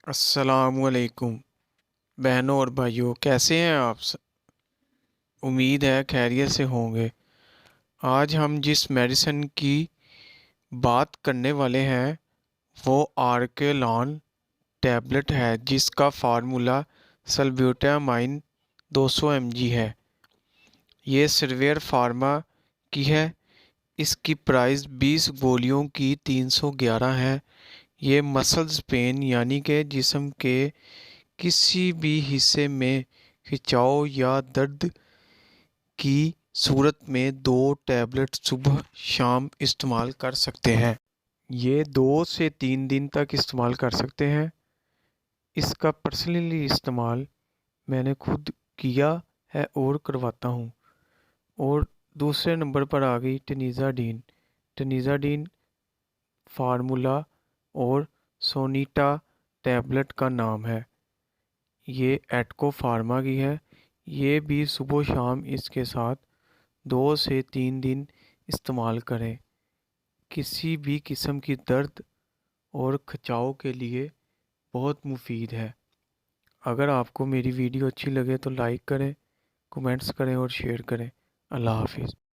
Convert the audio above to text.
السلام علیکم بہنوں اور بھائیوں، کیسے ہیں آپ امید ہے خیریت سے ہوں گے۔ آج ہم جس میڈیسن کی بات کرنے والے ہیں وہ آرکیلان ٹیبلٹ ہے، جس کا فارمولا سلبیوٹامائن 200 mg ہے۔ یہ سرویر فارما کی ہے۔ اس کی پرائس 20 گولیوں کی 311 ہے۔ یہ مسلز پین یعنی کہ جسم کے کسی بھی حصے میں کھچاؤ یا درد کی صورت میں 2 ٹیبلٹ صبح شام استعمال کر سکتے ہیں۔ یہ 2 سے 3 دن تک استعمال کر سکتے ہیں۔ اس کا پرسنلی استعمال میں نے خود کیا ہے اور کرواتا ہوں۔ اور دوسرے نمبر پر آ گئی ٹنیزاڈین فارمولا اور سونیٹا ٹیبلٹ کا نام ہے۔ یہ ایٹکو فارما کی ہے۔ یہ بھی صبح و شام اس کے ساتھ 2 سے 3 دن استعمال کریں۔ کسی بھی قسم کی درد اور کھچاؤ کے لیے بہت مفید ہے۔ اگر آپ کو میری ویڈیو اچھی لگے تو لائک کریں، کمنٹس کریں اور شیئر کریں۔ اللہ حافظ۔